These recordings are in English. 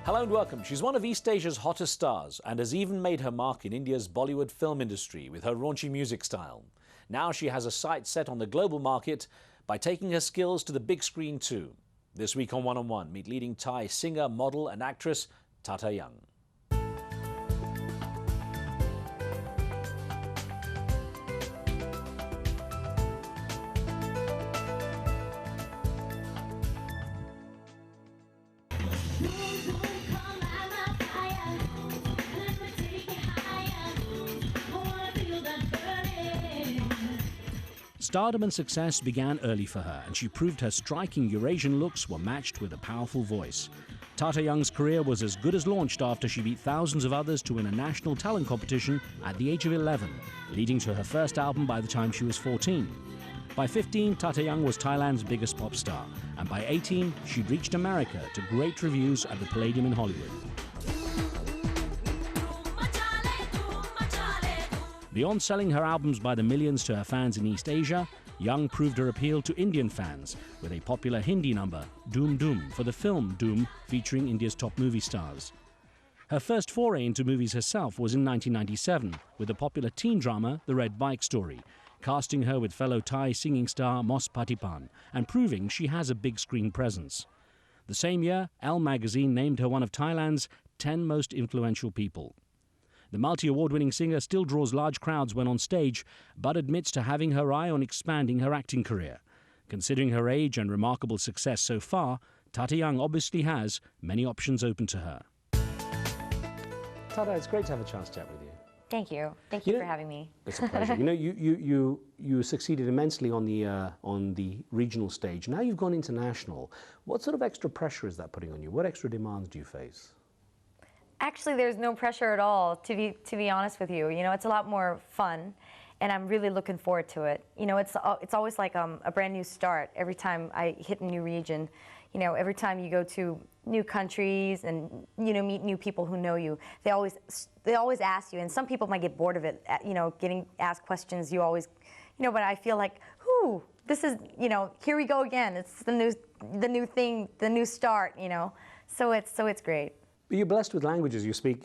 Hello and welcome. She's one of East Asia's hottest stars and has even made her mark in India's Bollywood film industry with her raunchy music style. Now she has a sight set on the global market by taking her skills to the big screen too. This week on One on One, meet leading Thai singer, model and actress Tata Young. Stardom and success began early for her, and she proved her striking Eurasian looks were matched with a powerful voice. Tata Young's career was as good as launched after she beat thousands of others to win a national talent competition at the age of 11, leading to her first album by the time she was 14. By 15, Tata Young was Thailand's biggest pop star, and by 18, she'd reached America to great reviews at the Palladium in Hollywood. Beyond selling her albums by the millions to her fans in East Asia, Young proved her appeal to Indian fans with a popular Hindi number, Doom Doom, for the film Doom, featuring India's top movie stars. Her first foray into movies herself was in 1997 with the popular teen drama The Red Bike Story, casting her with fellow Thai singing star Mos Patipan and proving she has a big screen presence. The same year, Elle magazine named her one of Thailand's 10 most influential people. The multi-award-winning singer still draws large crowds when on stage, but admits to having her eye on expanding her acting career. Considering her age and remarkable success so far, Tata Young obviously has many options open to her. Tata, it's great to have a chance to chat with you. Thank you. Thank you for having me. It's a pleasure. You succeeded immensely on the regional stage. Now you've gone international. What sort of extra pressure is that putting on you? What extra demands do you face? Actually, there's no pressure at all, to be honest with you. You know, it's a lot more fun, and I'm really looking forward to it. You know, it's always like a brand new start every time I hit a new region. You know, every time you go to new countries and, you know, meet new people who know you, they always ask you, and some people might get bored of it, you know, getting asked questions you always, you know, but I feel like, whoo, this is, you know, here we go again. It's the new thing, the new start, you know. So it's great. You're blessed with languages. You speak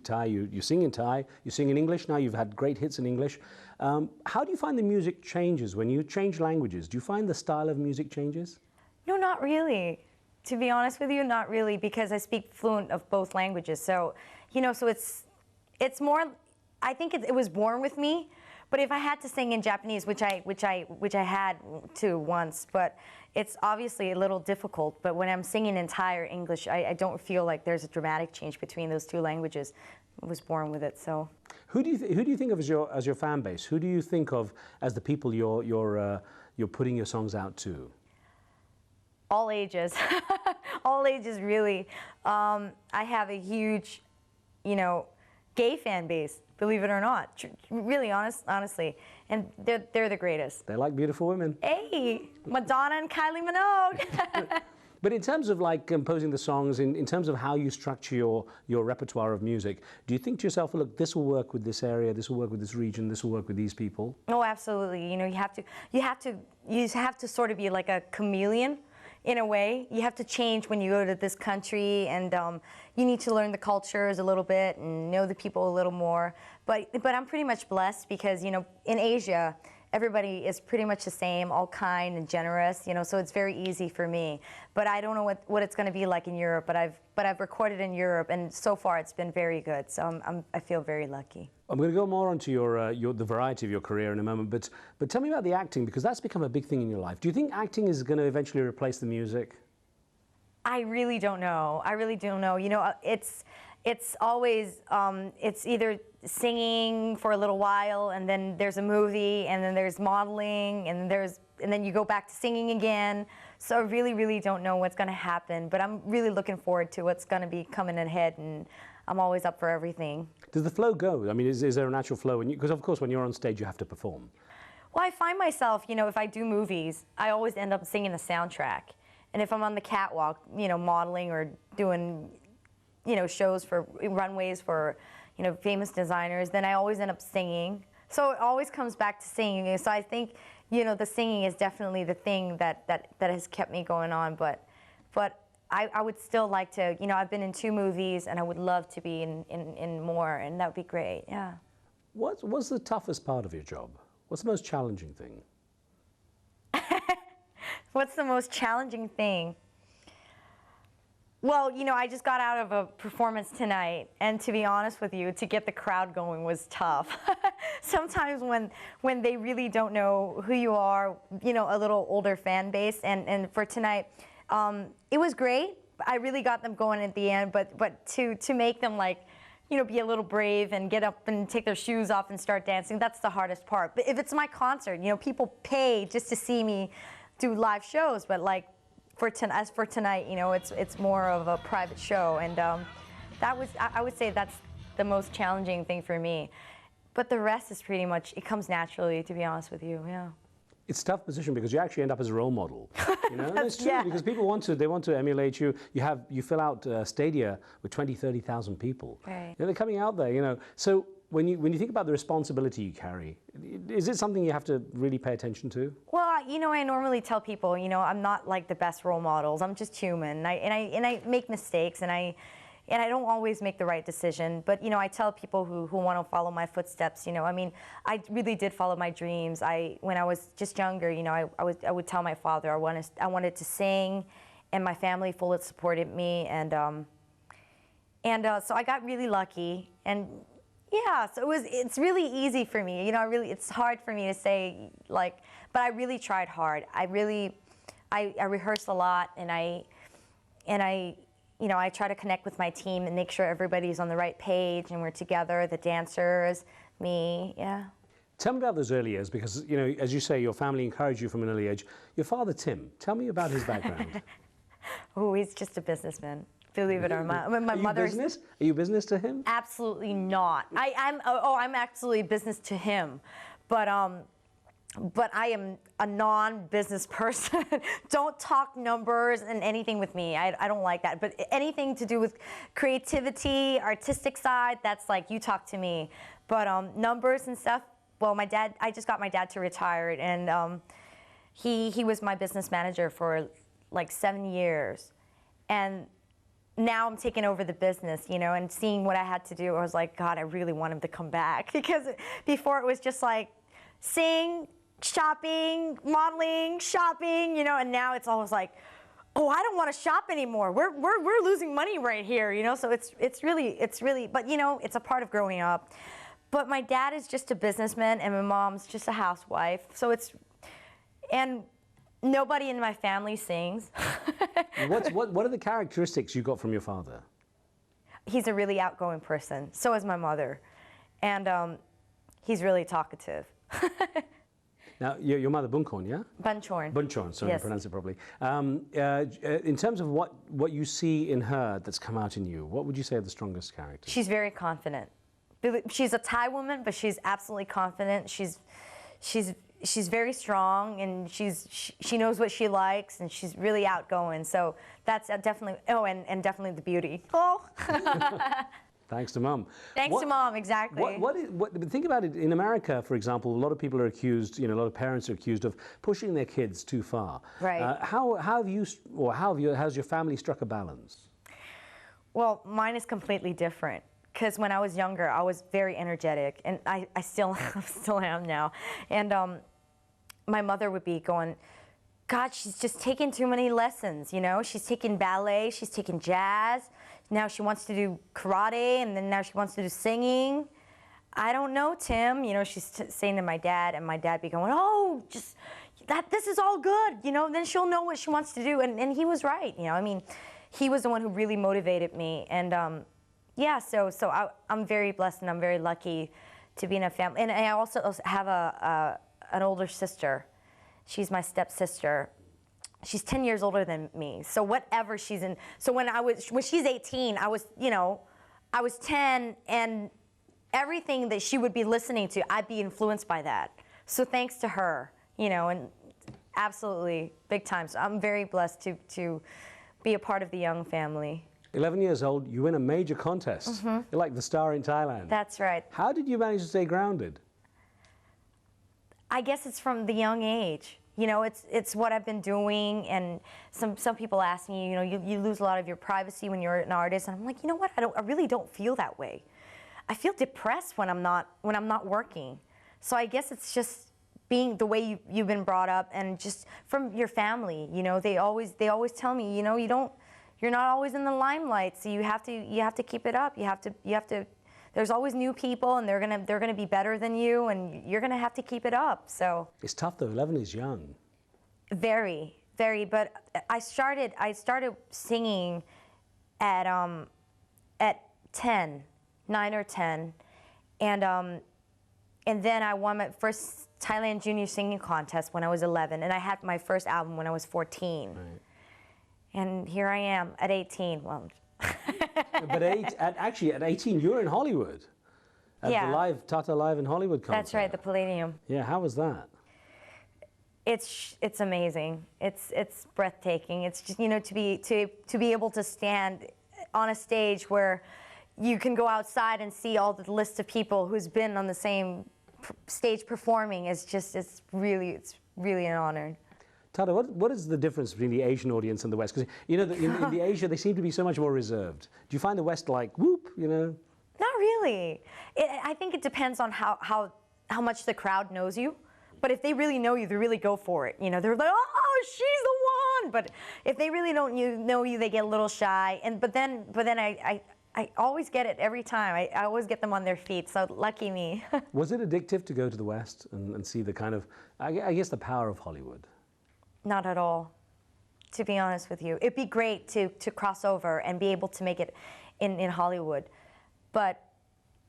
Thai, you sing in Thai, you sing in English. Now you've had great hits in English. How do you find the music changes when you change languages? Do you find the style of music changes? No, not really. To be honest with you, not really, because I speak fluent of both languages. So, you know, so it's more. I think it was born with me. But if I had to sing in Japanese, which I had to once, but it's obviously a little difficult. But when I'm singing in Thai or English, I don't feel like there's a dramatic change between those two languages. I was born with it, so. Who do you think of as your fan base? Who do you think of as the people you're putting your songs out to? All ages, all ages really. I have a huge, you know, gay fan base, believe it or not. Really, honestly. And they're the greatest. They like beautiful women. Hey, Madonna and Kylie Minogue. But in terms of like composing the songs, in terms of how you structure your repertoire of music, do you think to yourself, look, this will work with this area, this will work with this region, this will work with these people? Oh, absolutely. You know, you have to sort of be like a chameleon. In a way, you have to change when you go to this country, and you need to learn the cultures a little bit and know the people a little more. But I'm pretty much blessed because, you know, in Asia, everybody is pretty much the same, all kind and generous, you know, so it's very easy for me. But I don't know what it's going to be like in Europe, but I've recorded in Europe, and so far it's been very good, so I feel very lucky. I'm going to go more onto the variety of your career in a moment, but tell me about the acting, because that's become a big thing in your life. Do you think acting is going to eventually replace the music? I really don't know. I really don't know. You know, it's always, it's either singing for a little while, and then there's a movie, and then there's modeling, and then you go back to singing again. So I really, really don't know what's going to happen, but I'm really looking forward to what's going to be coming ahead, and I'm always up for everything. Does the flow go? I mean, is there a natural flow? Because of course, when you're on stage, you have to perform. Well, I find myself, you know, if I do movies, I always end up singing the soundtrack. And if I'm on the catwalk, you know, modeling or doing, you know, shows for runways for, you know, famous designers, then I always end up singing. So it always comes back to singing. So I think, you know, the singing is definitely the thing that has kept me going on. But I would still like to, you know, I've been in 2 movies and I would love to be in more, and that would be great, yeah. What's the toughest part of your job? What's the most challenging thing? What's the most challenging thing? Well, you know, I just got out of a performance tonight, and to be honest with you, to get the crowd going was tough. Sometimes when they really don't know who you are, you know, a little older fan base, and for tonight, it was great. I really got them going at the end, but to make them, like, you know, be a little brave and get up and take their shoes off and start dancing, that's the hardest part. But if it's my concert, you know, people pay just to see me do live shows, but like, as for tonight, you know, it's more of a private show, and I would say that's the most challenging thing for me. But the rest is pretty much, it comes naturally, to be honest with you, yeah. It's a tough position because you actually end up as a role model. You know, that's true, yeah. because people want to emulate you. You fill out stadia with 20, 30,000 people. Right. You know, they're coming out there, you know. So when you think about the responsibility you carry, is it something you have to really pay attention to? Well, you know, I normally tell people, you know, I'm not like the best role models. I'm just human, and I make mistakes, and I don't always make the right decision. But you know, I tell people who want to follow my footsteps. You know, I mean, I really did follow my dreams. When I was just younger, you know, I would tell my father I wanted to sing, and my family fully supported me, and so I got really lucky, and yeah, so it's really easy for me. You know, it's hard for me to say, like, but I really tried hard. I rehearsed a lot, and I you know, I try to connect with my team and make sure everybody's on the right page and we're together, the dancers, me, yeah. Tell me about those early years, because, you know, as you say, your family encouraged you from an early age. Your father, Tim, tell me about his background. Oh, he's just a businessman. Believe it or not. My mother's business? Are you business to him? Absolutely not. I'm absolutely business to him, but I am a non-business person. Don't talk numbers and anything with me. I don't like that. But anything to do with creativity, artistic side, that's like, you talk to me. But numbers and stuff, well, I just got my dad to retire, and he was my business manager for like 7 years. And now I'm taking over the business, you know, and seeing what I had to do, I was like, God, I really want him to come back. Because before it was just like, sing, shopping, modeling, shopping, you know, and now it's almost like, oh, I don't want to shop anymore. We're losing money right here, you know. So it's really, but you know, it's a part of growing up. But my dad is just a businessman, and my mom's just a housewife. So and nobody in my family sings. What are the characteristics you got from your father? He's a really outgoing person. So is my mother, and he's really talkative. Now, your mother, Bunkorn, yeah? Bunchorn. Bunchorn, sorry, Yes. I pronounced it properly. In terms of what you see in her that's come out in you, what would you say are the strongest characters? She's very confident. She's a Thai woman, but she's absolutely confident. She's very strong, and she knows what she likes, and she's really outgoing. So that's definitely, and definitely the beauty. Oh. Thanks to Mum. Thanks to Mom, exactly. Think about it. In America, for example, a lot of people are accused, you know, a lot of parents are accused of pushing their kids too far. Right. How's your family struck a balance? Well, mine is completely different. Because when I was younger, I was very energetic, and I still am now. And my mother would be going, God, she's just taking too many lessons, you know? She's taking ballet, she's taking jazz, now she wants to do karate, and then now she wants to do singing. I don't know, Tim. You know, she's saying to my dad, and my dad be going, oh, this is all good, you know? Then she'll know what she wants to do, and he was right, you know? I mean, he was the one who really motivated me, and yeah, so I'm very blessed, and I'm very lucky to be in a family. And I also have an older sister. She's my stepsister. She's 10 years older than me. So whatever she's in. So when she's 18, I was 10, and everything that she would be listening to, I'd be influenced by that. So thanks to her, you know, and absolutely big time. So I'm very blessed to be a part of the Young family. 11 years old, you win a major contest. Mm-hmm. You're like the star in Thailand. That's right. How did you manage to stay grounded? I guess it's from the young age. You know, it's what I've been doing, and some people ask me, you know, you lose a lot of your privacy when you're an artist, and I'm like, you know what? I really don't feel that way. I feel depressed when I'm not working. So I guess it's just being the way you've been brought up, and just from your family. You know, they always tell me, you know, you're not always in the limelight, so you have to keep it up. You have to. There's always new people, and they're gonna be better than you, and you're gonna have to keep it up. So it's tough though. 11 is young. Very, very. But I started singing at 10, 9 or 10, and then I won my first Thailand Junior Singing Contest when I was 11, and I had my first album when I was 14. Right. And here I am at 18. Well. But actually at 18, you're in Hollywood. At the Tata Live in Hollywood concert. That's right, the Palladium. Yeah, how was that? It's amazing. It's breathtaking. It's just, you know, to be able to stand on a stage where you can go outside and see all the list of people who's been on the same stage performing. It's really an honor. Tata, what is the difference between the Asian audience and the West? Because, you know, in the Asia, they seem to be so much more reserved. Do you find the West like, whoop, you know? Not really. I think it depends on how much the crowd knows you. But if they really know you, they really go for it. You know, they're like, oh, she's the one. But if they really don't know you, they get a little shy. But then I always get it every time. I always get them on their feet, so lucky me. Was it addictive to go to the West and see the kind of, I guess, the power of Hollywood? Not at all, to be honest with you. It'd be great to cross over and be able to make it in Hollywood, but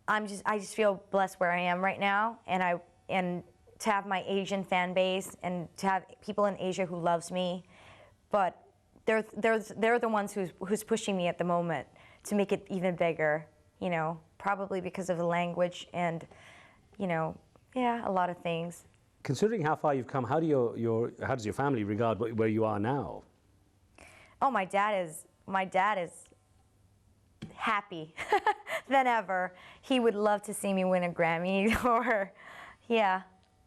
I just feel blessed where I am right now, and to have my Asian fan base and to have people in Asia who loves me, but they're the ones who's pushing me at the moment to make it even bigger. You know, probably because of the language and, you know, yeah, a lot of things. Considering how far you've come, how does your family regard where you are now? Oh, my dad is happy than ever. He would love to see me win a Grammy, or, yeah,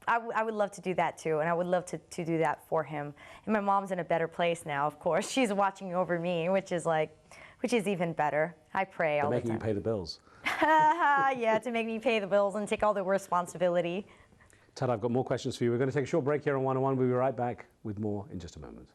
I would love to do that too, and I would love to do that for him. And my mom's in a better place now, of course. She's watching over me, which is even better. I pray all the time. Making you pay the bills. Yeah, to make me pay the bills and take all the responsibility. Tata, I've got more questions for you. We're going to take a short break here on 101. We'll be right back with more in just a moment.